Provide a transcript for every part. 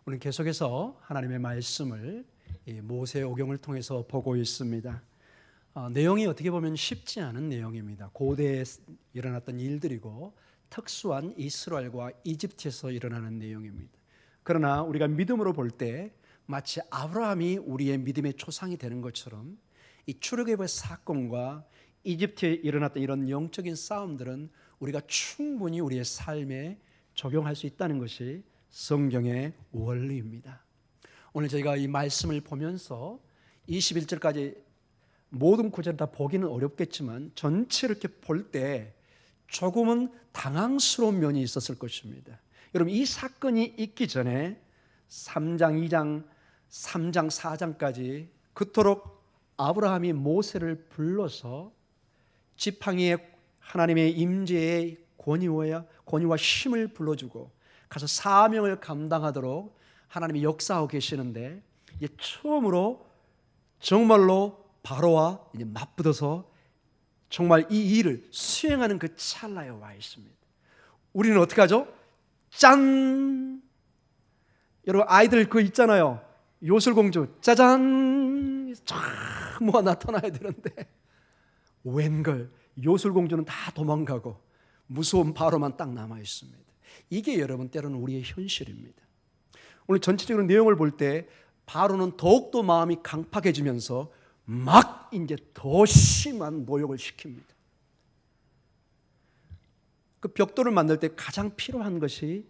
오늘 계속해서 하나님의 말씀을 모세오경을 통해서 보고 있습니다. 내용이 어떻게 보면 쉽지 않은 내용입니다. 고대에 일어났던 일들이고 특수한 이스라엘과 이집트에서 일어나는 내용입니다. 그러나 우리가 믿음으로 볼 때 마치 아브라함이 우리의 믿음의 초상이 되는 것처럼 이 출애굽의 사건과 이집트에 일어났던 이런 영적인 싸움들은 우리가 충분히 우리의 삶에 적용할 수 있다는 것이 성경의 원리입니다. 오늘 저희가 이 말씀을 보면서 21절까지 모든 구절을 다 보기는 어렵겠지만 전체를 이렇게 볼 때 조금은 당황스러운 면이 있었을 것입니다. 여러분, 이 사건이 있기 전에 3장, 2장, 3장, 4장까지 그토록 아브라함이 모세를 불러서 지팡이에 하나님의 임재의 권위와 힘을 불러주고 가서 사명을 감당하도록 하나님이 역사하고 계시는데, 이제 처음으로 정말로 바로와 이제 맞붙어서 정말 이 일을 수행하는 그 찰나에 와 있습니다. 우리는 어떻게 하죠? 짠! 여러분, 아이들 그거 있잖아요. 요술공주 짜잔! 쫙 뭐가 나타나야 되는데 웬걸 요술공주는 다 도망가고 무서운 바로만 딱 남아 있습니다. 이게 여러분 때로는 우리의 현실입니다. 오늘 전체적으로 내용을 볼 때 바로는 더욱더 마음이 강팍해지면서 막 이제 더 심한 모욕을 시킵니다. 그 벽돌을 만들 때 가장 필요한 것이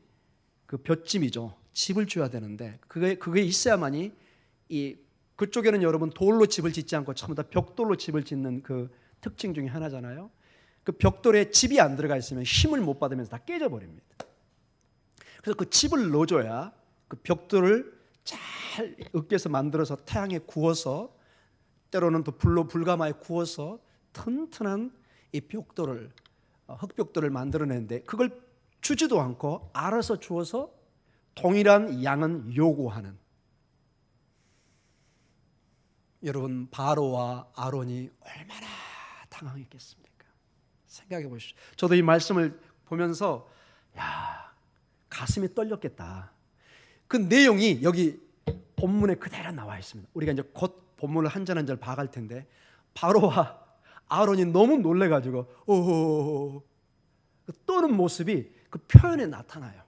그 볏짚이죠. 집을 줘야 되는데 그게 있어야만이 그쪽에는 여러분 돌로 집을 짓지 않고 전부 다 벽돌로 집을 짓는 그 특징 중에 하나잖아요. 그 벽돌에 집이 안 들어가 있으면 힘을 못 받으면서 다 깨져버립니다. 그래서 그 집을 넣어줘야 그 벽돌을 잘 으깨서 만들어서 태양에 구워서 때로는 또 불로 불가마에 구워서 튼튼한 이 벽돌을 흙벽돌을 만들어내는데 그걸 주지도 않고 알아서 주어서 동일한 양은 요구하는, 여러분 바로와 아론이 얼마나 당황했겠습니까? 생각해 보십시오. 저도 이 말씀을 보면서 가슴이 떨렸겠다. 그 내용이 여기 본문에 그대로 나와 있습니다. 우리가 이제 곧 본문을 한 절 한 절 봐갈 텐데 바로와 아론이 너무 놀래가지고 떠는 모습이 그 표현에 나타나요.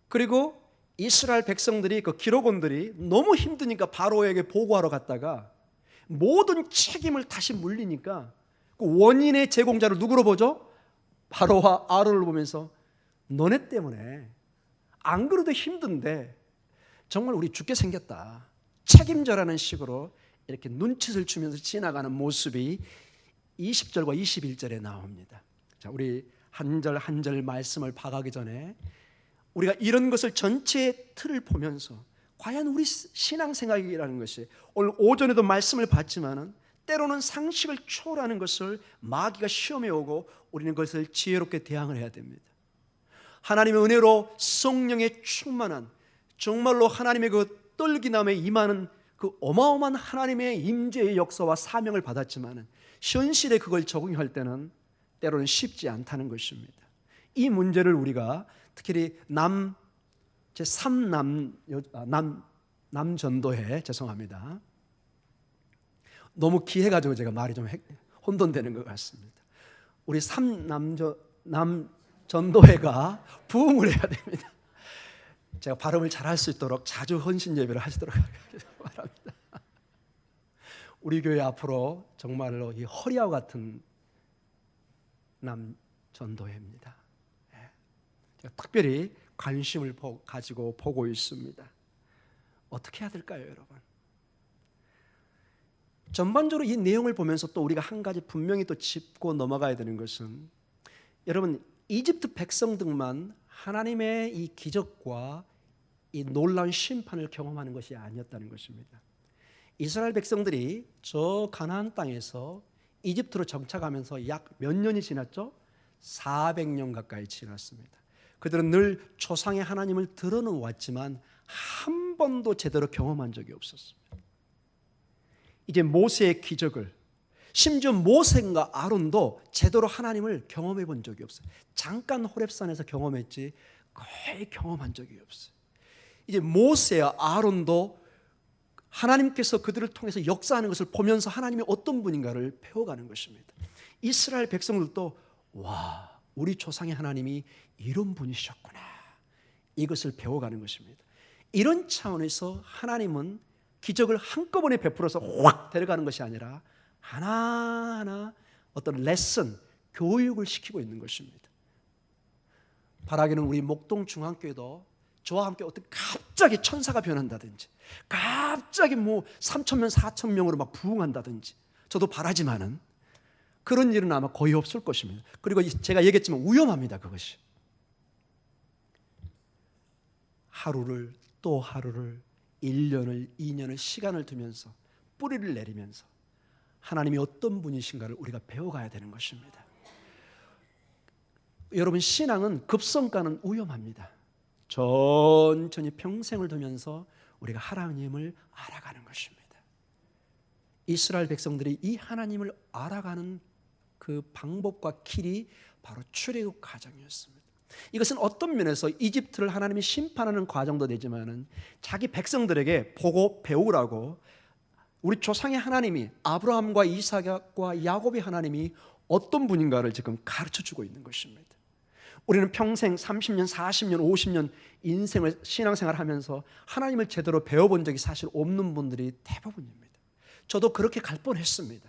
그리고 이스라엘 백성들이 그 기록원들이 너무 힘드니까 바로에게 보고하러 갔다가 모든 책임을 다시 물리니까 그 원인의 제공자를 누구로 보죠? 바로와 아론을 보면서 너네 때문에 안 그래도 힘든데 정말 우리 죽게 생겼다, 책임져라는 식으로 이렇게 눈짓을 주면서 지나가는 모습이 20절과 21절에 나옵니다. 자, 우리 한 절 한 절 말씀을 봐가기 전에 우리가 이런 것을 전체의 틀을 보면서 과연 우리 신앙생활이라는 것이 오늘 오전에도 말씀을 봤지만은 때로는 상식을 초월하는 것을 마귀가 시험해 오고 우리는 그것을 지혜롭게 대항을 해야 됩니다. 하나님의 은혜로 성령의 충만한, 정말로 하나님의 그 떨기남에 임하는 그 어마어마한 하나님의 임재의 역사와 사명을 받았지만은 현실에 그걸 적용할 때는 때로는 쉽지 않다는 것입니다. 이 문제를 우리가 특히 남전도회, 죄송합니다. 너무 귀해가지고 제가 말이 좀 혼돈되는 것 같습니다. 우리 남전도회가 부흥을 해야 됩니다. 제가 발음을 잘할 수 있도록 자주 헌신 예배를 하시도록 바랍니다. 우리 교회 앞으로 정말로 이 허리와 같은 남전도회입니다. 제가 특별히 관심을 가지고 보고 있습니다. 어떻게 해야 될까요, 여러분? 전반적으로 이 내용을 보면서 또 우리가 한 가지 분명히 또 짚고 넘어가야 되는 것은, 여러분 이집트 백성들만 하나님의 이 기적과 이 놀라운 심판을 경험하는 것이 아니었다는 것입니다. 이스라엘 백성들이 저 가나안 땅에서 이집트로 정착하면서 약 몇 년이 지났죠? 400년 가까이 지났습니다. 그들은 늘 조상의 하나님을 들어는 왔지만 한 번도 제대로 경험한 적이 없었습니다. 이제 모세의 기적을, 심지어 모세와 아론도 제대로 하나님을 경험해 본 적이 없어요. 잠깐 호렙산에서 경험했지 거의 경험한 적이 없어요. 이제 모세와 아론도 하나님께서 그들을 통해서 역사하는 것을 보면서 하나님이 어떤 분인가를 배워가는 것입니다. 이스라엘 백성들도 와, 우리 조상의 하나님이 이런 분이셨구나, 이것을 배워가는 것입니다. 이런 차원에서 하나님은 기적을 한꺼번에 베풀어서 확 데려가는 것이 아니라 하나하나 어떤 레슨, 교육을 시키고 있는 것입니다. 바라기는 우리 목동 중앙교회도 저와 함께 어떻게 갑자기 천사가 변한다든지, 갑자기 3,000명, 4,000명으로 막 부흥한다든지 저도 바라지만은 그런 일은 아마 거의 없을 것입니다. 그리고 제가 얘기했지만 위험합니다. 그것이 하루를 또 하루를, 1년을 2년을 시간을 두면서 뿌리를 내리면서 하나님이 어떤 분이신가를 우리가 배워가야 되는 것입니다. 여러분, 신앙은 급성가는 위험합니다. 천천히 평생을 두면서 우리가 하나님을 알아가는 것입니다. 이스라엘 백성들이 이 하나님을 알아가는 그 방법과 길이 바로 출애굽 과정이었습니다. 이것은 어떤 면에서 이집트를 하나님이 심판하는 과정도 되지만은 자기 백성들에게 보고 배우라고 우리 조상의 하나님이, 아브라함과 이삭과 야곱의 하나님이 어떤 분인가를 지금 가르쳐주고 있는 것입니다. 우리는 평생 30년, 40년, 50년 인생을 신앙생활 하면서 하나님을 제대로 배워본 적이 사실 없는 분들이 대부분입니다. 저도 그렇게 갈 뻔했습니다.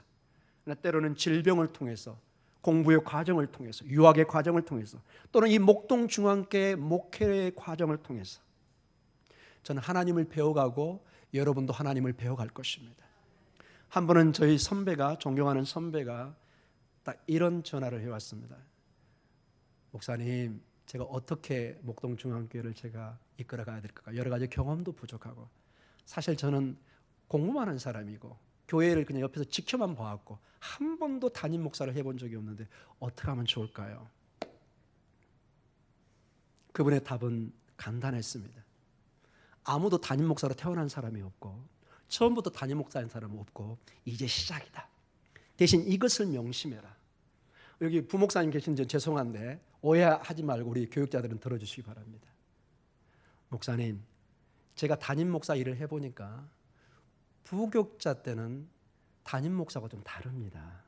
때로는 질병을 통해서, 공부의 과정을 통해서, 유학의 과정을 통해서, 또는 이 목동 중앙교회 목회의 과정을 통해서 저는 하나님을 배워가고 여러분도 하나님을 배워갈 것입니다. 한 번은 저희 선배가, 존경하는 선배가 딱 이런 전화를 해왔습니다. 목사님, 제가 어떻게 목동 중앙교회를 제가 이끌어가야 될까? 여러 가지 경험도 부족하고, 사실 저는 공부만 한 사람이고 교회를 그냥 옆에서 지켜만 봐왔고 한 번도 담임 목사를 해본 적이 없는데 어떻게 하면 좋을까요? 그분의 답은 간단했습니다. 아무도 담임 목사로 태어난 사람이 없고 처음부터 담임 목사인 사람은 없고 이제 시작이다. 대신 이것을 명심해라. 여기 부목사님 계신지 죄송한데 오해하지 말고 우리 교육자들은 들어주시기 바랍니다. 목사님, 제가 담임 목사 일을 해보니까 부교육자 때는 담임 목사가 좀 다릅니다.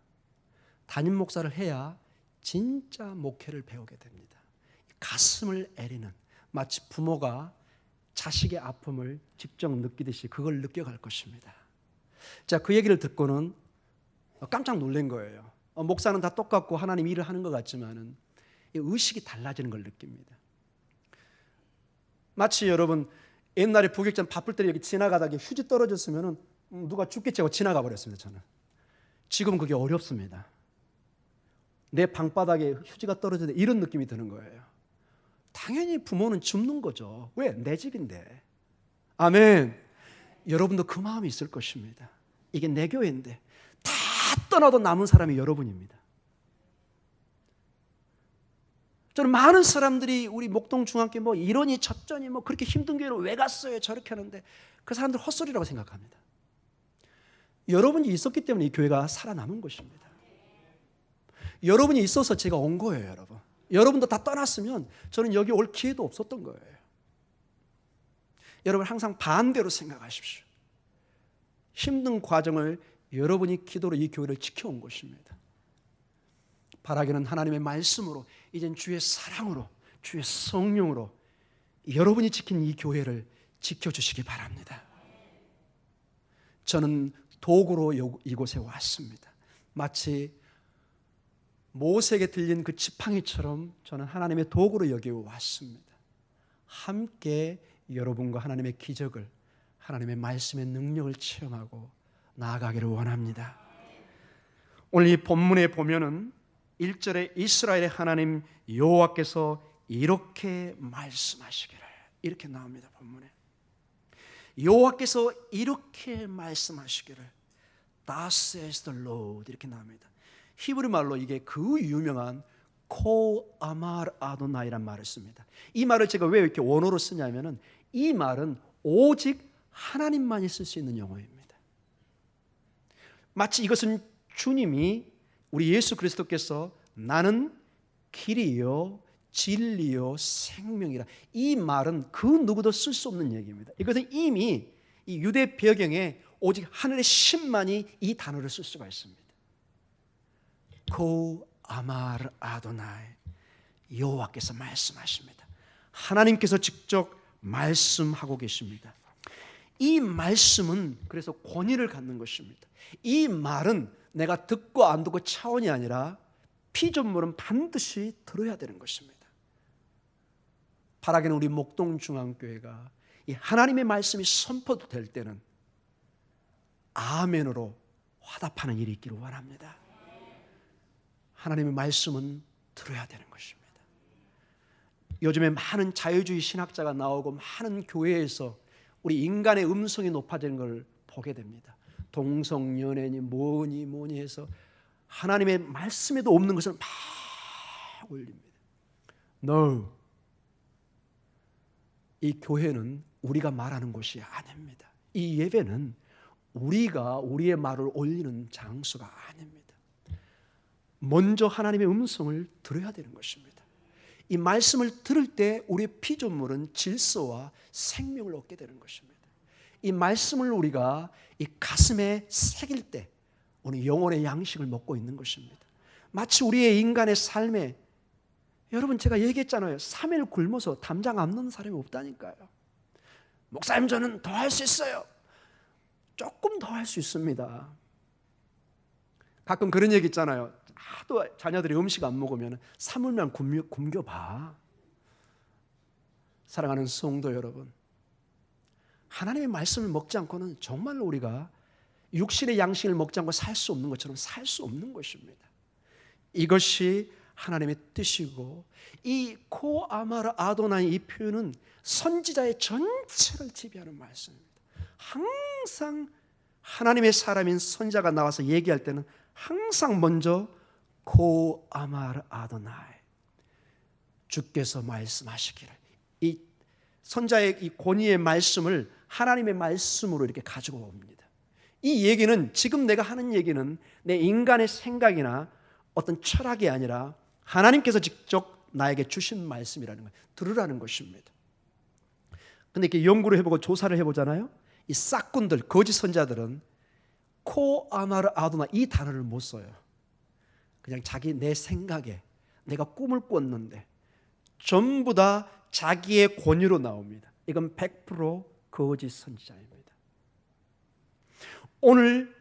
담임 목사를 해야 진짜 목회를 배우게 됩니다. 가슴을 애리는, 마치 부모가 자식의 아픔을 직접 느끼듯이 그걸 느껴갈 것입니다. 자, 그 얘기를 듣고는 깜짝 놀란 거예요. 목사는 다 똑같고 하나님 일을 하는 것 같지만은 의식이 달라지는 걸 느낍니다. 마치 여러분 옛날에 부교육자 바쁠 때 여기 지나가다가 휴지 떨어졌으면은 누가 죽겠지 하고 지나가 버렸습니다. 저는 지금 그게 어렵습니다. 내 방바닥에 휴지가 떨어졌는데 이런 느낌이 드는 거예요. 당연히 부모는 줍는 거죠. 왜? 내 집인데. 아멘. 여러분도 그 마음이 있을 것입니다. 이게 내 교회인데 다 떠나도 남은 사람이 여러분입니다. 저는 많은 사람들이 우리 목동 중앙교회 뭐 이러니 저쩌니 뭐 그렇게 힘든 교회로 왜 갔어요? 저렇게 하는데 그 사람들 헛소리라고 생각합니다. 여러분이 있었기 때문에 이 교회가 살아남은 것입니다. 여러분이 있어서 제가 온 거예요, 여러분. 여러분도 다 떠났으면 저는 여기 올 기회도 없었던 거예요. 여러분 항상 반대로 생각하십시오. 힘든 과정을 여러분이 기도로 이 교회를 지켜온 것입니다. 바라기는 하나님의 말씀으로, 이젠 주의 사랑으로, 주의 성령으로 여러분이 지킨 이 교회를 지켜주시기 바랍니다. 저는 도구로 이곳에 왔습니다. 마치 모세에게 들린 그 지팡이처럼 저는 하나님의 도구로 여기 왔습니다. 함께 여러분과 하나님의 기적을, 하나님의 말씀의 능력을 체험하고 나아가기를 원합니다. 오늘 이 본문에 보면은 1절에 이스라엘의 하나님 여호와께서 이렇게 말씀하시기를, 이렇게 나옵니다. 본문에 여호와께서 이렇게 말씀하시기를, Thus says the Lord, 이렇게 나옵니다. 히브리 말로 이게 그 유명한 코 아마르 아도나이란 말을 씁니다. 이 말을 제가 왜 이렇게 원어로 쓰냐면은 이 말은 오직 하나님만이 쓸 수 있는 영어입니다. 마치 이것은 주님이, 우리 예수 그리스도께서 나는 길이요 진리요 생명이라. 이 말은 그 누구도 쓸 수 없는 얘기입니다. 이것은 이미 이 유대 배경에 오직 하늘의 신만이 이 단어를 쓸 수가 있습니다. 고 아마르 아도나이, 여호와께서 말씀하십니다. 하나님께서 직접 말씀하고 계십니다. 이 말씀은 그래서 권위를 갖는 것입니다. 이 말은 내가 듣고 안 듣고 차원이 아니라 피조물은 반드시 들어야 되는 것입니다. 바라기는 우리 목동중앙교회가 이 하나님의 말씀이 선포될 때는 아멘으로 화답하는 일이 있기를 원합니다. 하나님의 말씀은 들어야 되는 것입니다. 요즘에 많은 자유주의 신학자가 나오고 많은 교회에서 우리 인간의 음성이 높아지는 걸 보게 됩니다. 동성연애니 뭐니 해서 하나님의 말씀에도 없는 것을 막 올립니다. No. 이 교회는 우리가 말하는 곳이 아닙니다. 이 예배는 우리가 우리의 말을 올리는 장소가 아닙니다. 먼저 하나님의 음성을 들어야 되는 것입니다. 이 말씀을 들을 때 우리의 피조물은 질서와 생명을 얻게 되는 것입니다. 이 말씀을 우리가 이 가슴에 새길 때 우리 영혼의 양식을 먹고 있는 것입니다. 마치 우리의 인간의 삶에, 여러분 제가 얘기했잖아요. 3일 굶어서 담장 안 넣는 사람이 없다니까요. 목사님 저는 더 할 수 있어요. 조금 더 할 수 있습니다. 가끔 그런 얘기 있잖아요. 하도 자녀들이 음식 안 먹으면 3일만 굶겨봐. 사랑하는 성도 여러분, 하나님의 말씀을 먹지 않고는 정말로 우리가 육신의 양식을 먹지 않고 살 수 없는 것처럼 살 수 없는 것입니다. 이것이 하나님의 뜻이고, 이 코아마르 아도나이 이 표현은 선지자의 전체를 지배하는 말씀입니다. 항상 하나님의 사람인 선지자가 나와서 얘기할 때는 항상 먼저 코아마르 아도나이, 주께서 말씀하시기를, 이 선자의 이 권위의 말씀을 하나님의 말씀으로 이렇게 가지고 옵니다. 이 얘기는, 지금 내가 하는 얘기는 내 인간의 생각이나 어떤 철학이 아니라 하나님께서 직접 나에게 주신 말씀이라는 걸 들으라는 것입니다. 근데 이렇게 연구를 해보고 조사를 해보잖아요. 이 싹군들, 거짓 선자들은 코아마르 아도나 이 단어를 못 써요. 그냥 자기 내 생각에, 내가 꿈을 꿨는데 전부 다 자기의 권위로 나옵니다. 이건 100% 거짓 선지자입니다. 오늘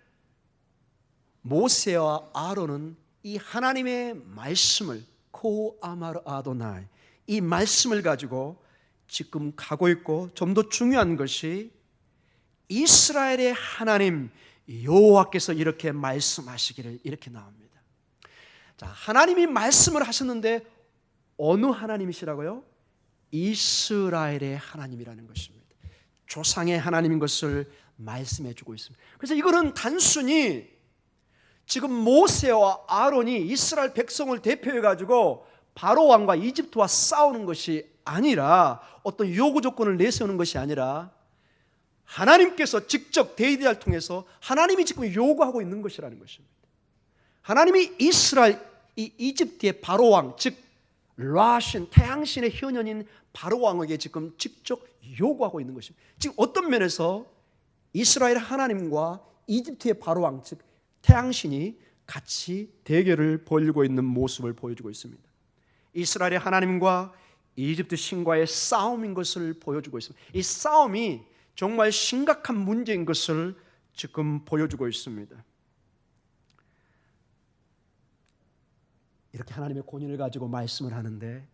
모세와 아론은 이 하나님의 말씀을, 코아마르 아도나이, 이 말씀을 가지고 지금 가고 있고, 좀 더 중요한 것이 이스라엘의 하나님 여호와께서 이렇게 말씀하시기를, 이렇게 나옵니다. 자, 하나님이 말씀을 하셨는데 어느 하나님이시라고요? 이스라엘의 하나님이라는 것입니다. 조상의 하나님인 것을 말씀해 주고 있습니다. 그래서 이거는 단순히 지금 모세와 아론이 이스라엘 백성을 대표해 가지고 바로 왕과 이집트와 싸우는 것이 아니라, 어떤 요구 조건을 내세우는 것이 아니라, 하나님께서 직접 데이비를 통해서 하나님이 지금 요구하고 있는 것이라는 것입니다. 하나님이 이스라엘, 이 이집트의 바로 왕, 즉 라신, 태양신의 현현인 바로 왕에게 지금 직접 요구하고 있는 것입니다. 지금 어떤 면에서 이스라엘 하나님과 이집트의 바로 왕, 즉 태양신이 같이 대결을 벌이고 있는 모습을 보여주고 있습니다. 이스라엘의 하나님과 이집트 신과의 싸움인 것을 보여주고 있습니다. 이 싸움이 정말 심각한 문제인 것을 지금 보여주고 있습니다. 이렇게 하나님의 권위를 가지고 말씀을 하는데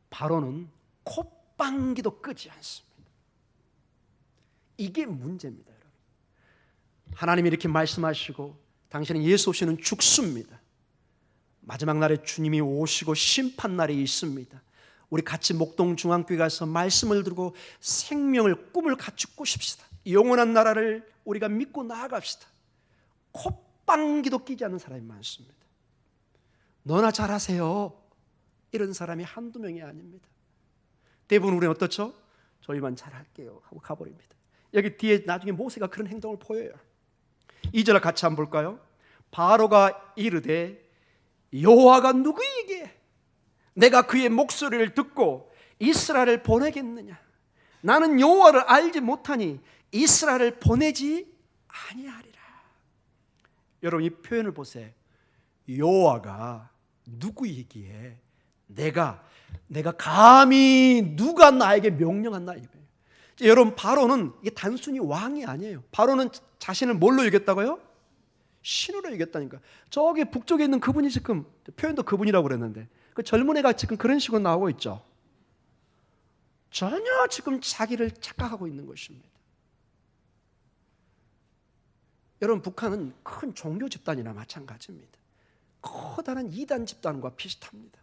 바로는 콧방귀도 끄지 않습니다. 이게 문제입니다, 여러분. 하나님이 이렇게 말씀하시고 당신은 예수 없이는 죽습니다. 마지막 날에 주님이 오시고 심판날이 있습니다. 우리 같이 목동중앙교회 가서 말씀을 들고 생명을, 꿈을 같이 꾸십시다. 영원한 나라를 우리가 믿고 나아갑시다. 콧방귀도 끼지 않는 사람이 많습니다. 너나 잘하세요, 이런 사람이 한두 명이 아닙니다. 대부분 우리는 어떻죠? 저희만 잘할게요 하고 가버립니다. 여기 뒤에 나중에 모세가 그런 행동을 보여요. 2절 같이 한번 볼까요? 바로가 이르되 여호와가 누구에게 내가 그의 목소리를 듣고 이스라엘을 보내겠느냐? 나는 여호와를 알지 못하니 이스라엘을 보내지 아니하리라. 여러분, 이 표현을 보세요. 여호와가 누구이기에 내가 감히 누가 나에게 명령한다 이거예요. 여러분, 바로는 이게 단순히 왕이 아니에요. 바로는 자신을 뭘로 여겼다고요? 신으로 여겼다니까. 저기 북쪽에 있는 그분이 지금, 표현도 그분이라고 그랬는데, 그 젊은 애가 지금 그런 식으로 나오고 있죠. 전혀 지금 자기를 착각하고 있는 것입니다. 여러분, 북한은 큰 종교 집단이나 마찬가지입니다. 커다란 이단 집단과 비슷합니다.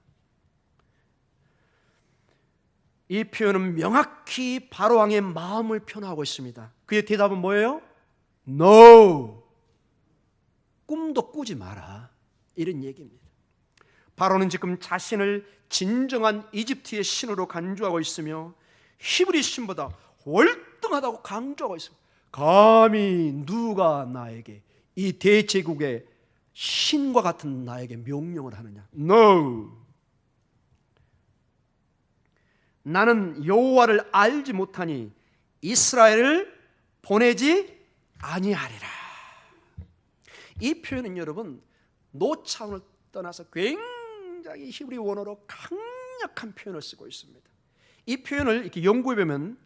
이 표현은 명확히 바로왕의 마음을 표현하고 있습니다. 그의 대답은 뭐예요? No! 꿈도 꾸지 마라, 이런 얘기입니다. 바로는 지금 자신을 진정한 이집트의 신으로 간주하고 있으며 히브리 신보다 월등하다고 강조하고 있습니다. 감히 누가 나에게, 이 대제국의 신과 같은 나에게 명령을 하느냐? No! 나는 여호와를 알지 못하니 이스라엘을 보내지 아니하리라. 이 표현은 여러분, 노 차원을 떠나서 굉장히 히브리 원어로 강력한 표현을 쓰고 있습니다. 이 표현을 이렇게 연구해 보면,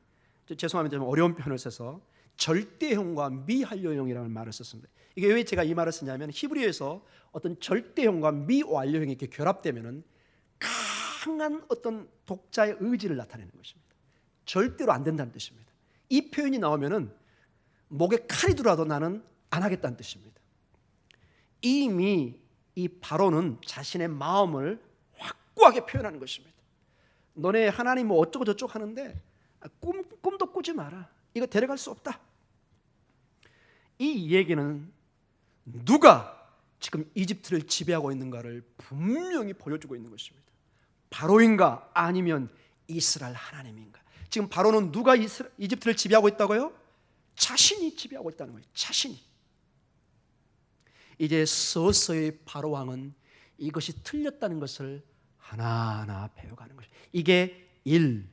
죄송합니다, 좀 어려운 표현을 써서 절대형과 미완료형이라는 말을 썼습니다. 이게 왜 제가 이 말을 쓰냐면, 히브리어에서 어떤 절대형과 미완료형이 이렇게 결합되면은 강한 어떤 독자의 의지를 나타내는 것입니다. 절대로 안 된다는 뜻입니다. 이 표현이 나오면은 목에 칼이 들어와도 나는 안 하겠다는 뜻입니다. 이미 이 바로는 자신의 마음을 확고하게 표현하는 것입니다. 너네 하나님 뭐 어쩌고 저쩌고 하는데 꿈도 꾸지 마라. 이거 데려갈 수 없다. 이 얘기는 누가 지금 이집트를 지배하고 있는가를 분명히 보여주고 있는 것입니다. 바로인가 아니면 이스라엘 하나님인가? 지금 바로는 누가 이집트를 지배하고 있다고요? 자신이 지배하고 있다는 거예요. 자신이. 이제 서서히 바로 왕은 이것이 틀렸다는 것을 하나하나 배워가는 것이에요. 이게 1,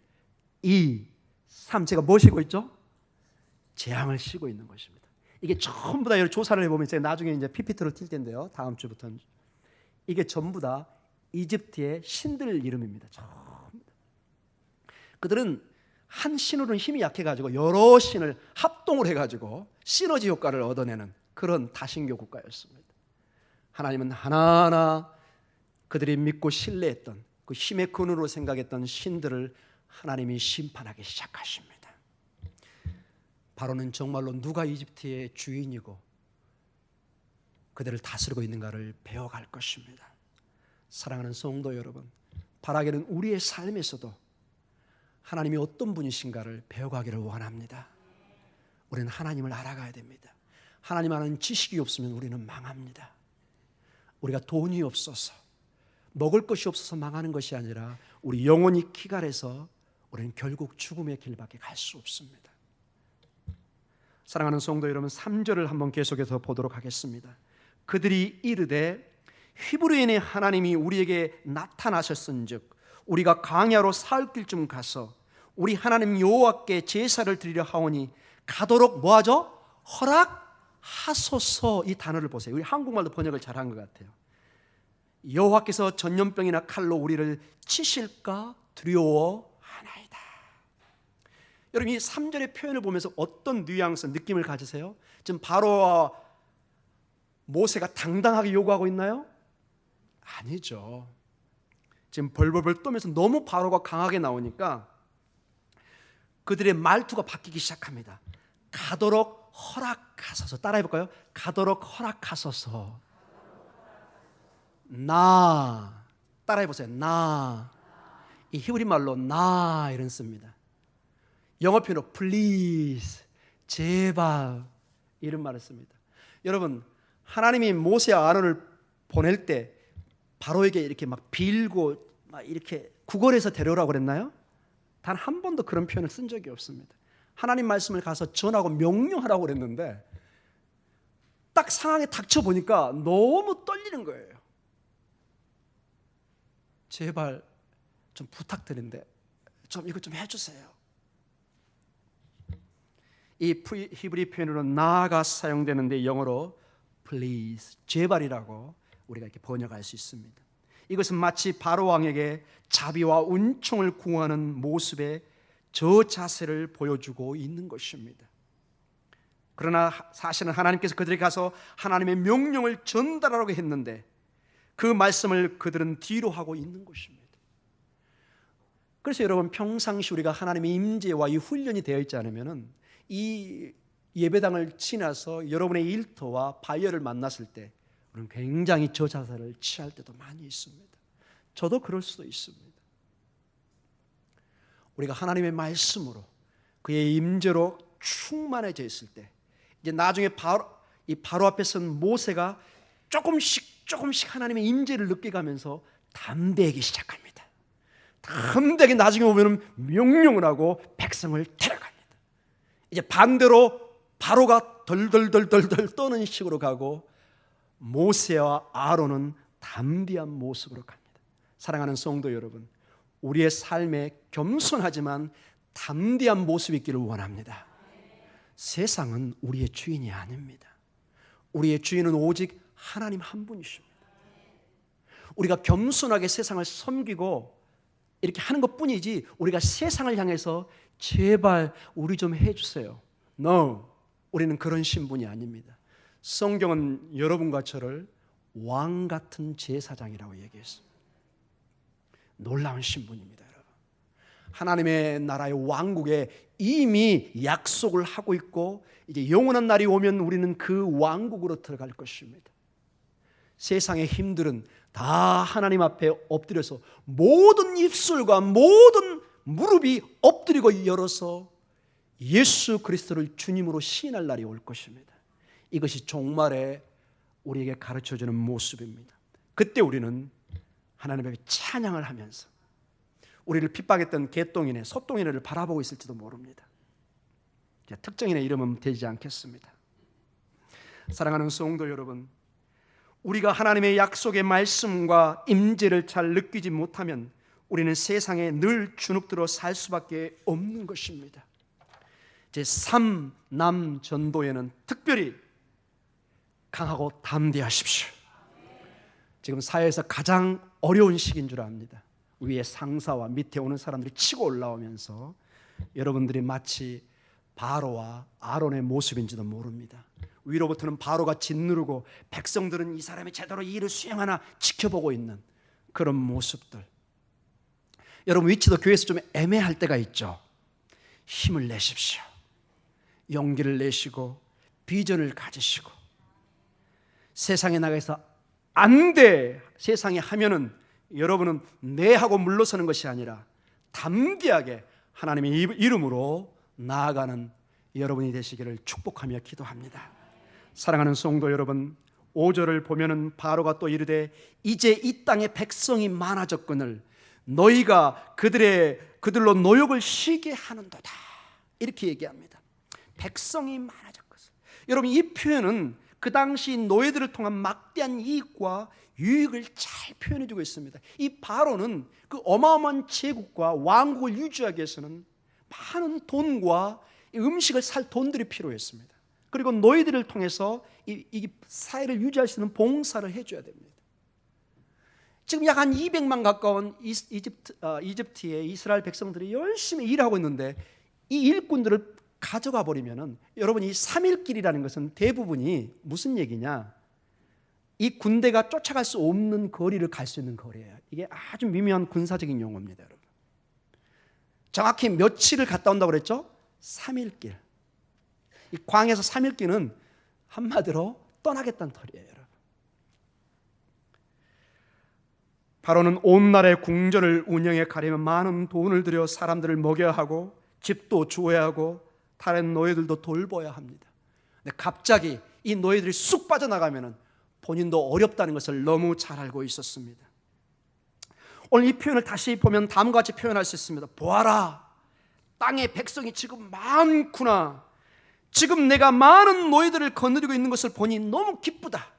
2, 3 제가 뭐 쉬고 있죠? 재앙을 쉬고 있는 것입니다. 이게 전부 다 조사를 해보면 제가 나중에 이제 PPT를 튈 텐데요. 다음 주부터는 이게 전부 다 이집트의 신들 이름입니다. 전부 다. 그들은 한 신으로는 힘이 약해가지고 여러 신을 합동을 해가지고 시너지 효과를 얻어내는 그런 다신교 국가였습니다. 하나님은 하나하나 그들이 믿고 신뢰했던 그 힘의 근원으로 생각했던 신들을 하나님이 심판하기 시작하십니다. 바로는 정말로 누가 이집트의 주인이고 그들을 다스리고 있는가를 배워갈 것입니다. 사랑하는 성도 여러분, 바라기는 우리의 삶에서도 하나님이 어떤 분이신가를 배워가기를 원합니다. 우리는 하나님을 알아가야 됩니다. 하나님 아는 지식이 없으면 우리는 망합니다. 우리가 돈이 없어서, 먹을 것이 없어서 망하는 것이 아니라 우리 영혼이 키갈해서 우리는 결국 죽음의 길밖에 갈 수 없습니다. 사랑하는 성도 여러분, 3절을 한번 계속해서 보도록 하겠습니다. 그들이 이르되 히브리인의 하나님이 우리에게 나타나셨은즉 우리가 광야로 사흘 길쯤 가서 우리 하나님 여호와께 제사를 드리려 하오니 가도록 뭐하죠? 허락하소서. 이 단어를 보세요. 우리 한국말로 번역을 잘한 것 같아요. 여호와께서 전염병이나 칼로 우리를 치실까 두려워하나이다. 여러분, 이 3절의 표현을 보면서 어떤 뉘앙스, 느낌을 가지세요? 지금 바로와 모세가 당당하게 요구하고 있나요? 아니죠. 지금 벌벌벌 떠면서 너무 바로가 강하게 나오니까 그들의 말투가 바뀌기 시작합니다. 가도록 허락하소서. 따라해볼까요? 가도록 허락하소서. 나. 따라해보세요. 나. 이 히브리 말로 나 이런 씁니다. 영어 표현으로 please, 제발 이런 말을 씁니다. 여러분, 하나님이 모세와 아론을 보낼 때 바로에게 이렇게 막 빌고 막 이렇게 구걸해서 데려오라고 그랬나요? 단 한 번도 그런 표현을 쓴 적이 없습니다. 하나님 말씀을 가서 전하고 명령하라고 그랬는데 딱 상황에 닥쳐 보니까 너무 떨리는 거예요. 제발 좀 부탁드린데 좀 이거 좀 해주세요. 이 히브리 표현으로 나아가 사용되는데 영어로 please, 제발이라고 우리가 이렇게 번역할 수 있습니다. 이것은 마치 바로 왕에게 자비와 은총을 구하는 모습의 저 자세를 보여주고 있는 것입니다. 그러나 사실은 하나님께서 그들에게 가서 하나님의 명령을 전달하라고 했는데 그 말씀을 그들은 뒤로 하고 있는 것입니다. 그래서 여러분, 평상시 우리가 하나님의 임재와 이 훈련이 되어 있지 않으면 이 예배당을 지나서 여러분의 일터와 바이어를 만났을 때 우리는 굉장히 저 자세를 취할 때도 많이 있습니다. 저도 그럴 수도 있습니다. 우리가 하나님의 말씀으로 그의 임재로 충만해져 있을 때 이제 나중에 바로 앞에 선 모세가 조금씩 하나님의 임재를 느껴가면서 담대하기 시작합니다. 담대하게 나중에 보면 명령을 하고 백성을 데려갑니다. 이제 반대로 바로가 덜덜덜덜 떠는 식으로 가고 모세와 아론은 담대한 모습으로 갑니다. 사랑하는 성도 여러분, 우리의 삶에 겸손하지만 담대한 모습이 있기를 원합니다. 세상은 우리의 주인이 아닙니다. 우리의 주인은 오직 하나님 한 분이십니다. 우리가 겸손하게 세상을 섬기고 이렇게 하는 것뿐이지 우리가 세상을 향해서 제발 우리 좀 해주세요. No, 우리는 그런 신분이 아닙니다. 성경은 여러분과 저를 왕 같은 제사장이라고 얘기했습니다. 놀라운 신분입니다, 여러분. 하나님의 나라의 왕국에 이미 약속을 하고 있고 이제 영원한 날이 오면 우리는 그 왕국으로 들어갈 것입니다. 세상의 힘들은 다 하나님 앞에 엎드려서 모든 입술과 모든 무릎이 엎드리고 열어서 예수 그리스도를 주님으로 시인할 날이 올 것입니다. 이것이 종말에 우리에게 가르쳐주는 모습입니다. 그때 우리는 하나님 앞에 찬양을 하면서 우리를 핍박했던 개똥이네 소똥이네를 바라보고 있을지도 모릅니다. 특정인의 이름은 되지 않겠습니다. 사랑하는 성도 여러분, 우리가 하나님의 약속의 말씀과 임재를 잘 느끼지 못하면 우리는 세상에 늘 주눅들어 살 수밖에 없는 것입니다. 제3남 전도에는 특별히 강하고 담대하십시오. 지금 사회에서 가장 어려운 시기인 줄 압니다. 위에 상사와 밑에 오는 사람들이 치고 올라오면서 여러분들이 마치 바로와 아론의 모습인지도 모릅니다. 위로부터는 바로가 짓누르고 백성들은 이 사람이 제대로 이 일을 수행하나 지켜보고 있는 그런 모습들. 여러분, 위치도 교회에서 좀 애매할 때가 있죠. 힘을 내십시오. 용기를 내시고 비전을 가지시고 세상에 나가서 안 돼, 세상에 하면은 여러분은 네 하고 물러서는 것이 아니라 담대하게 하나님의 이름으로 나아가는 여러분이 되시기를 축복하며 기도합니다. 사랑하는 성도 여러분, 5절을 보면은 바로가 또 이르되 이제 이 땅에 백성이 많아졌거늘 너희가 그들로 노역을 쉬게 하는도다, 이렇게 얘기합니다. 백성이 많아졌거든. 여러분, 이 표현은 그 당시 노예들을 통한 막대한 이익과 유익을 잘 표현해주고 있습니다. 이 바로는 그 어마어마한 제국과 왕국을 유지하기 위해서는 많은 돈과 음식을 살 돈들이 필요했습니다. 그리고 노예들을 통해서 이 사회를 유지할 수 있는 봉사를 해줘야 됩니다. 지금 약 한 200만 가까운 이집트의 이스라엘 백성들이 열심히 일하고 있는데 이 일꾼들을 가져가 버리면은 여러분, 이 3일길이라는 것은 대부분이 무슨 얘기냐? 이 군대가 쫓아갈 수 없는 거리를 갈 수 있는 거리예요. 이게 아주 미묘한 군사적인 용어입니다, 여러분. 정확히 며칠을 갔다 온다고 그랬죠? 3일길. 이 광에서 3일길은 한마디로 떠나겠다는 터리예요, 여러분. 바로는 온 나라의 궁전을 운영해 가려면 많은 돈을 들여 사람들을 먹여야 하고 집도 주어야 하고 다른 노예들도 돌봐야 합니다. 근데 갑자기 이 노예들이 쑥 빠져나가면 본인도 어렵다는 것을 너무 잘 알고 있었습니다. 오늘 이 표현을 다시 보면 다음과 같이 표현할 수 있습니다. 보아라, 땅의 백성이 지금 많구나. 지금 내가 많은 노예들을 거느리고 있는 것을 보니 너무 기쁘다.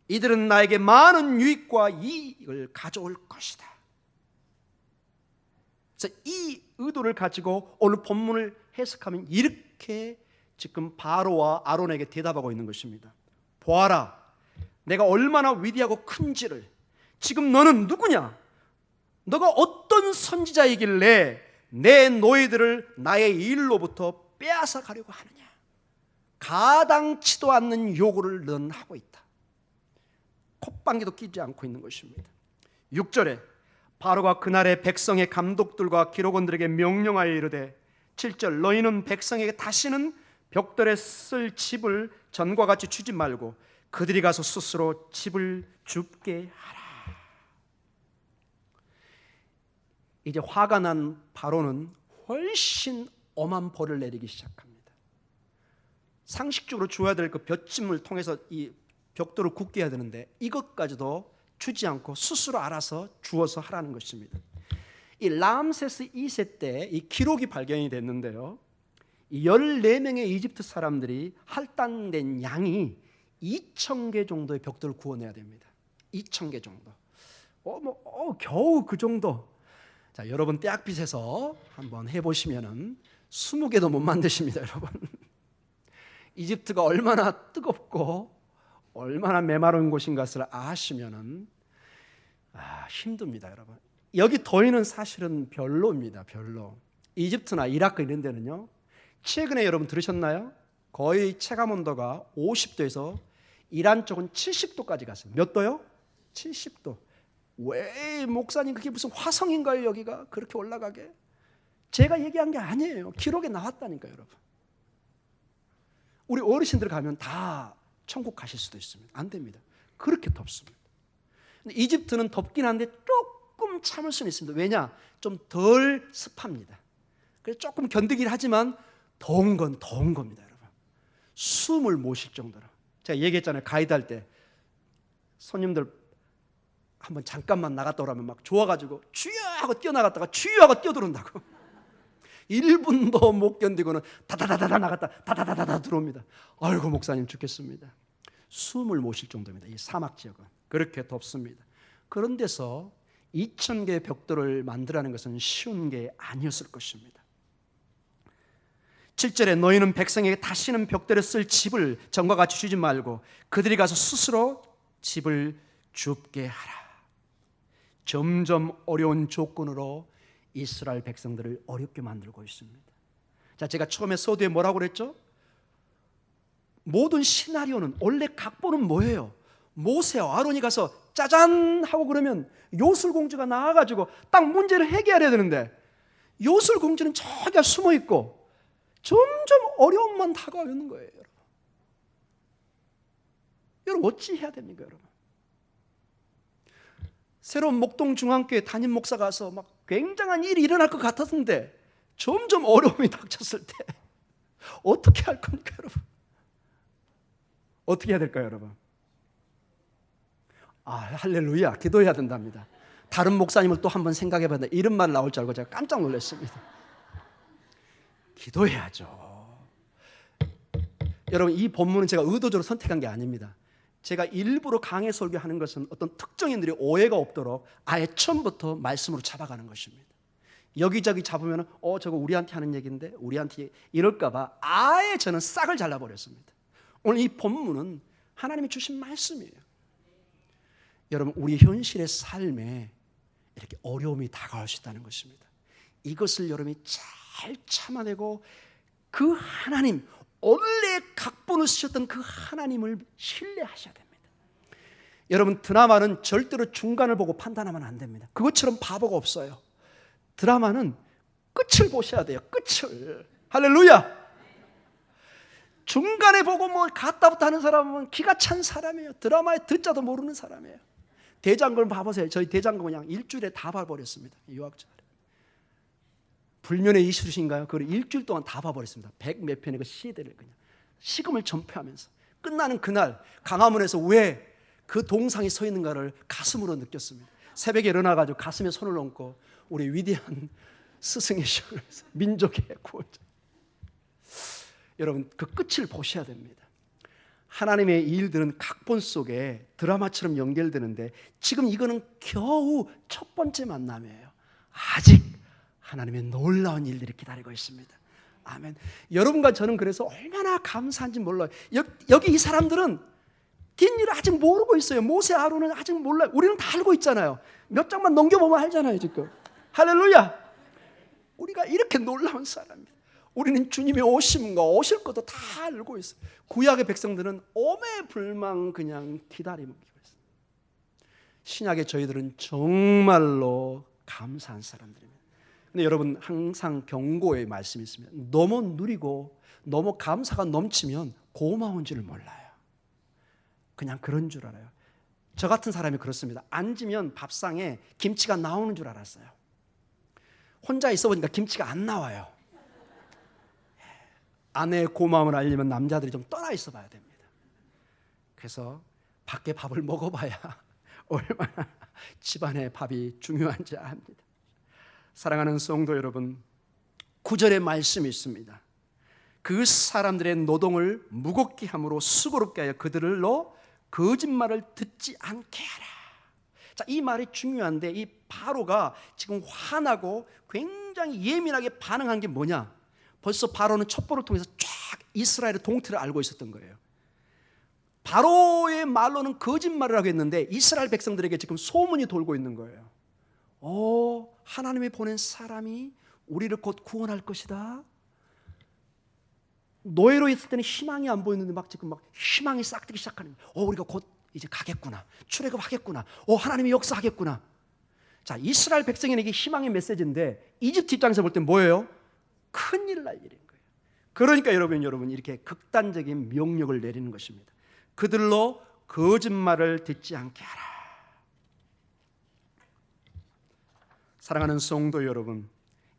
이들은 나에게 많은 유익과 이익을 가져올 것이다. 그래서 이 의도를 가지고 오늘 본문을 해석하면 이렇게 지금 바로와 아론에게 대답하고 있는 것입니다. 보아라, 내가 얼마나 위대하고 큰지를. 지금 너는 누구냐? 너가 어떤 선지자이길래 내 노예들을 나의 일로부터 빼앗아 가려고 하느냐? 가당치도 않는 요구를 넌 하고 있다. 콧방귀도 끼지 않고 있는 것입니다. 6절에 바로가 그날의 백성의 감독들과 기록원들에게 명령하여 이르되 7절 너희는 백성에게 다시는 벽돌에 쓸 집을 전과 같이 주지 말고 그들이 가서 스스로 집을 줍게 하라. 이제 화가 난 바로는 훨씬 엄한 벌을 내리기 시작합니다. 상식적으로 줘야 될 그 볏짚을 통해서 이 벽돌을 굳게 해야 되는데 이것까지도 주지 않고 스스로 알아서 주어서 하라는 것입니다. 이 람세스 2세 때 이 기록이 발견이 됐는데요, 14명의 이집트 사람들이 할당된 양이 2,000개 정도의 벽돌을 구워내야 됩니다. 2,000개 정도. 겨우 그 정도. 자, 여러분 떼학빛에서 한번 해보시면은 20개도 못 만드십니다, 여러분. 이집트가 얼마나 뜨겁고 얼마나 메마른 곳인 것을 아시면은 힘듭니다, 여러분. 여기 더위는 사실은 별로입니다, 별로. 이집트나 이라크 이런 데는요, 최근에 여러분 들으셨나요? 거의 체감 온도가 50도에서 이란 쪽은 70도까지 갔어요. 몇 도요? 70도. 왜 목사님 그게 무슨 화성인가요? 여기가 그렇게 올라가게? 제가 얘기한 게 아니에요. 기록에 나왔다니까요, 여러분. 우리 어르신들 가면 다 천국 가실 수도 있습니다. 안 됩니다. 그렇게 덥습니다. 근데 이집트는 덥긴 한데 조금 참을 수는 있습니다. 왜냐? 좀 덜 습합니다. 그래서 조금 견디긴 하지만 더운 건 더운 겁니다, 여러분. 숨을 못 쉴 정도로. 제가 얘기했잖아요. 가이드 할 때 손님들 한번 잠깐만 나갔다 오라면 막 좋아가지고 주여 하고 뛰어나갔다가 주여 하고 뛰어들어온다고. 1분도 못 견디고는 다다다다다 나갔다 다다다다다 들어옵니다. 아이고 목사님 죽겠습니다. 숨을 못 쉴 정도입니다. 이 사막 지역은 그렇게 덥습니다. 그런 데서 2,000개의 벽돌을 만들라는 것은 쉬운 게 아니었을 것입니다. 7절에 너희는 백성에게 다시는 벽돌에 쓸 집을 전과 같이 주지 말고 그들이 가서 스스로 집을 줍게 하라. 점점 어려운 조건으로 이스라엘 백성들을 어렵게 만들고 있습니다. 자, 제가 처음에 서두에 뭐라고 그랬죠? 모든 시나리오는, 원래 각본은 뭐예요? 모세와 아론이 가서 짜잔 하고 그러면 요술공주가 나와가지고 딱 문제를 해결해야 되는데 요술공주는 저기가 숨어있고 점점 어려움만 다가오는 거예요, 여러분. 여러분 어찌 해야 됩니까, 여러분? 새로운 목동중앙교회 담임 목사가 와서 막 굉장한 일이 일어날 것 같았는데 점점 어려움이 닥쳤을 때 어떻게 할 겁니까, 여러분? 어떻게 해야 될까요, 여러분? 할렐루야, 기도해야 된답니다. 다른 목사님을 또 한번 생각해 봤는데 이런 말 나올 줄 알고 제가 깜짝 놀랐습니다. 기도해야죠. 여러분, 이 본문은 제가 의도적으로 선택한 게 아닙니다. 제가 일부러 강해 설교하는 것은 어떤 특정인들이 오해가 없도록 아예 처음부터 말씀으로 잡아가는 것입니다. 여기저기 잡으면 저거 우리한테 하는 얘기인데 우리한테 이럴까 봐 아예 저는 싹을 잘라버렸습니다. 오늘 이 본문은 하나님이 주신 말씀이에요. 여러분, 우리 현실의 삶에 이렇게 어려움이 다가올 수 있다는 것입니다. 이것을 여러분이 잘 참아내고 그 하나님, 원래 각본을 쓰셨던 그 하나님을 신뢰하셔야 됩니다. 여러분, 드라마는 절대로 중간을 보고 판단하면 안 됩니다. 그것처럼 바보가 없어요. 드라마는 끝을 보셔야 돼요. 끝을. 할렐루야. 중간에 보고 뭐 갔다부터 하는 사람은 기가 찬 사람이에요. 드라마의 듣자도 모르는 사람이에요. 대장금 봐보세요. 저희 대장금 그냥 일주일에 다 봐버렸습니다. 유학자. 불면의 이슈신가요? 그걸 일주일 동안 다 봐버렸습니다. 100몇 편의 그 시대를 그냥 식음을 전폐하면서 끝나는 그날 강화문에서 왜 그 동상이 서 있는가를 가슴으로 느꼈습니다. 새벽에 일어나가지고 가슴에 손을 얹고 우리 위대한 스승이시여 민족의 구원자. 여러분, 그 끝을 보셔야 됩니다. 하나님의 일들은 각본 속에 드라마처럼 연결되는데 지금 이거는 겨우 첫 번째 만남이에요. 하나님의 놀라운 일들이 기다리고 있습니다. 아멘. 여러분과 저는 그래서 얼마나 감사한지 몰라요. 여기 이 사람들은 뒷일을 아직 모르고 있어요. 모세 아론은 아직 몰라요. 우리는 다 알고 있잖아요. 몇 장만 넘겨보면 알잖아요 지금. 할렐루야. 우리가 이렇게 놀라운 사람입니다. 우리는 주님의 오심과 오실 것도 다 알고 있어요. 구약의 백성들은 오매불망 그냥 기다리고 있어요. 신약의 저희들은 정말로 감사한 사람들입니다. 근데 여러분, 항상 경고의 말씀이 있습니다. 너무 누리고 너무 감사가 넘치면 고마운 줄을 몰라요. 그냥 그런 줄 알아요. 저 같은 사람이 그렇습니다. 앉으면 밥상에 김치가 나오는 줄 알았어요. 혼자 있어 보니까 김치가 안 나와요. 아내의 고마움을 알려면 남자들이 좀 떠나 있어 봐야 됩니다. 그래서 밖에 밥을 먹어봐야 얼마나 집안의 밥이 중요한지 압니다. 사랑하는 성도 여러분, 9절의 말씀이 있습니다. 그 사람들의 노동을 무겁게 함으로 수고롭게 하여 그들로 거짓말을 듣지 않게 하라. 자, 이 말이 중요한데, 이 바로가 지금 화나고 굉장히 예민하게 반응한 게 뭐냐? 벌써 바로는 첩보를 통해서 쫙 이스라엘의 동태를 알고 있었던 거예요. 바로의 말로는 거짓말을 하고 있는데 이스라엘 백성들에게 지금 소문이 돌고 있는 거예요. 하나님이 보낸 사람이 우리를 곧 구원할 것이다. 노예로 있을 때는 희망이 안 보였는데 지금 희망이 싹트기 시작하는 거예요. 우리가 곧 이제 가겠구나. 출애굽하겠구나. 하나님이 역사하겠구나. 자, 이스라엘 백성에게 희망의 메시지인데 이집트 입장에서 볼 때 뭐예요? 큰일 날 일인 거예요. 그러니까 여러분 이렇게 극단적인 명령을 내리는 것입니다. 그들로 거짓말을 듣지 않게 하라. 사랑하는 성도 여러분,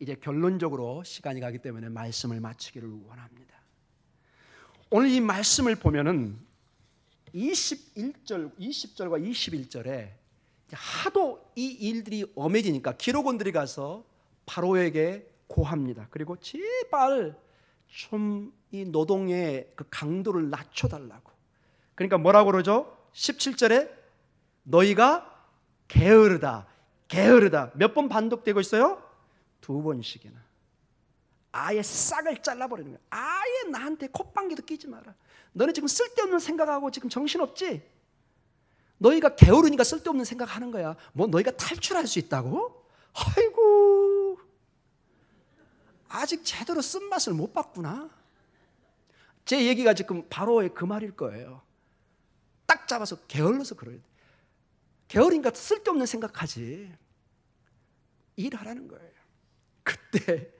이제 결론적으로 시간이 가기 때문에 말씀을 마치기를 원합니다. 오늘 이 말씀을 보면은 20절과 21절에 하도 이 일들이 엄해지니까 기록원들이 가서 바로에게 고합니다. 그리고 제발 좀 이 노동의 그 강도를 낮춰달라고. 그러니까 뭐라고 그러죠? 17절에 너희가 게으르다. 몇 번 반복되고 있어요? 2번씩이나. 아예 싹을 잘라버리는 거예요. 아예 나한테 콧방귀도 끼지 마라. 너네 지금 쓸데없는 생각하고 지금 정신없지? 너희가 게으르니까 쓸데없는 생각하는 거야. 뭐 너희가 탈출할 수 있다고? 아이고, 아직 제대로 쓴맛을 못 봤구나. 제 얘기가 지금 바로의 그 말일 거예요. 딱 잡아서 게을러서 그래야 돼. 게으르니까 쓸데없는 생각하지. 일하라는 거예요. 그때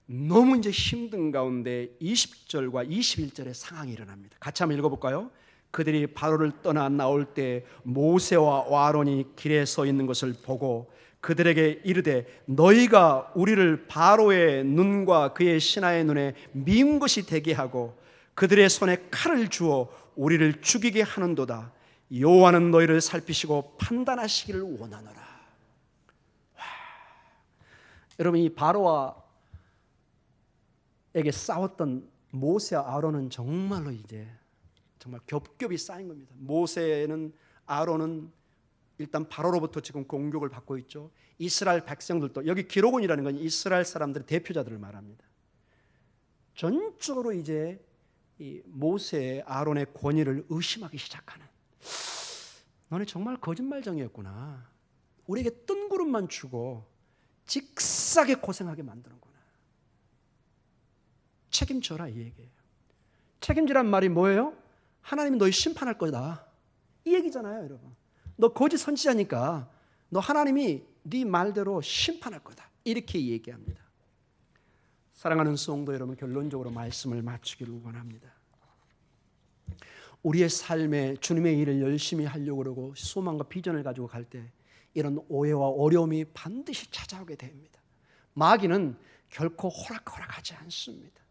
너무 이제 힘든 가운데 20절과 21절의 상황이 일어납니다. 같이 한번 읽어볼까요? 그들이 바로를 떠나 나올 때 모세와 아론이 길에 서 있는 것을 보고 그들에게 이르되 너희가 우리를 바로의 눈과 그의 신하의 눈에 미운 것이 되게 하고 그들의 손에 칼을 주어 우리를 죽이게 하는도다. 여호와는 너희를 살피시고 판단하시기를 원하노라. 여러분, 이 바로와에게 싸웠던 모세와 아론은 정말로 이제 정말 겹겹이 쌓인 겁니다. 모세는, 아론은 일단 바로로부터 지금 공격을 받고 있죠. 이스라엘 백성들도, 여기 기록원이라는 건 이스라엘 사람들의 대표자들을 말합니다. 전적으로 이제 이 모세, 아론의 권위를 의심하기 시작하는, 너네 정말 거짓말쟁이였구나. 우리에게 뜬구름만 주고 직사게 고생하게 만드는구나. 책임져라, 이 얘기예요. 책임지란 말이 뭐예요? 하나님이 너희 심판할 거다, 이 얘기잖아요. 여러분, 너 거짓 선지자니까 너 하나님이 네 말대로 심판할 거다, 이렇게 얘기합니다. 사랑하는 성도 여러분, 결론적으로 말씀을 마치기를 원합니다. 우리의 삶에 주님의 일을 열심히 하려고 그러고 소망과 비전을 가지고 갈 때 이런 오해와 어려움이 반드시 찾아오게 됩니다. 마귀는 결코 호락호락하지 않습니다.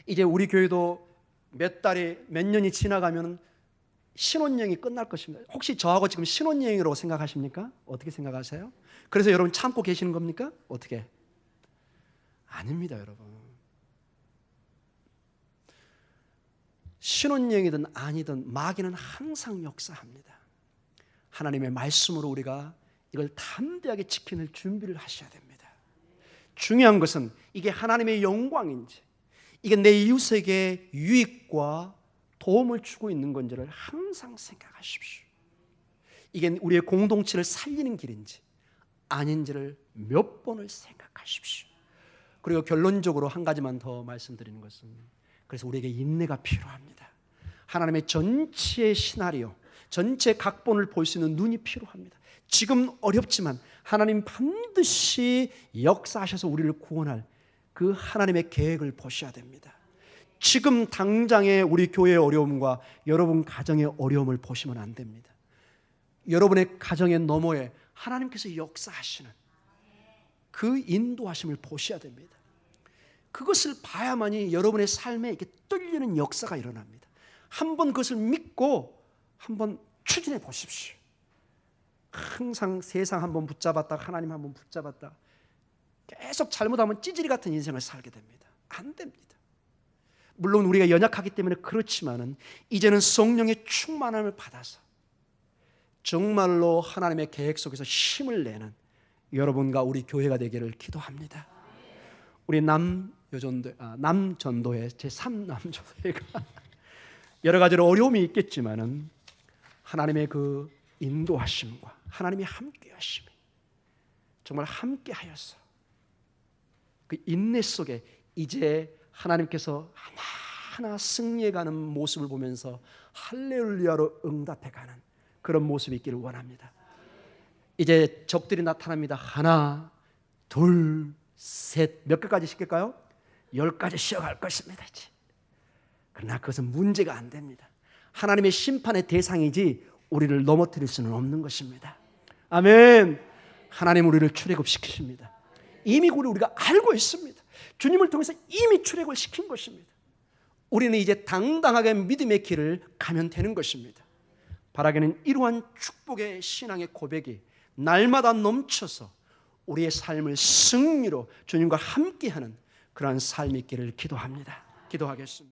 이제 우리 교회도 몇 년이 지나가면 신혼여행이 끝날 것입니다. 혹시 저하고 지금 신혼여행으로 생각하십니까? 어떻게 생각하세요? 그래서 여러분 참고 계시는 겁니까? 어떻게? 아닙니다, 여러분. 신혼여행이든 아니든 마귀는 항상 역사합니다. 하나님의 말씀으로 우리가 이걸 담대하게 지키는 준비를 하셔야 됩니다. 중요한 것은 이게 하나님의 영광인지, 이게 내 이웃에게 유익과 도움을 주고 있는 건지를 항상 생각하십시오. 이게 우리의 공동체를 살리는 길인지 아닌지를 몇 번을 생각하십시오. 그리고 결론적으로 한 가지만 더 말씀드리는 것은, 그래서 우리에게 인내가 필요합니다. 하나님의 전체 시나리오, 전체 각본을 볼 수 있는 눈이 필요합니다. 지금 어렵지만 하나님 반드시 역사하셔서 우리를 구원할 그 하나님의 계획을 보셔야 됩니다. 지금 당장의 우리 교회의 어려움과 여러분 가정의 어려움을 보시면 안 됩니다. 여러분의 가정의 너머에 하나님께서 역사하시는 그 인도하심을 보셔야 됩니다. 그것을 봐야만이 여러분의 삶에 이렇게 뚫리는 역사가 일어납니다. 한번 그것을 믿고 한번 추진해 보십시오. 항상 세상 한번 붙잡았다, 하나님 한번 붙잡았다, 계속 잘못하면 찌질이 같은 인생을 살게 됩니다. 안 됩니다. 물론 우리가 연약하기 때문에 그렇지만은 이제는 성령의 충만함을 받아서 정말로 하나님의 계획 속에서 힘을 내는 여러분과 우리 교회가 되기를 기도합니다. 우리 남전도회 제3남전도회가 여러 가지로 어려움이 있겠지만은 하나님의 그 인도하심과 하나님이 함께하심이 정말 함께하여서 그 인내 속에 이제 하나님께서 하나하나 승리해가는 모습을 보면서 할렐루야로 응답해가는 그런 모습이 있기를 원합니다. 이제 적들이 나타납니다. 하나, 둘, 셋, 몇 개까지 시킬까요? 10가지 쉬어갈 것입니다. 이제. 그러나 그것은 문제가 안 됩니다. 하나님의 심판의 대상이지 우리를 넘어뜨릴 수는 없는 것입니다. 아멘. 하나님 우리를 출애굽시키십니다. 이미 우리가 알고 있습니다. 주님을 통해서 이미 출애굽을 시킨 것입니다. 우리는 이제 당당하게 믿음의 길을 가면 되는 것입니다. 바라기는 이러한 축복의 신앙의 고백이 날마다 넘쳐서 우리의 삶을 승리로 주님과 함께하는 그러한 삶이 있기를 기도합니다. 기도하겠습니다.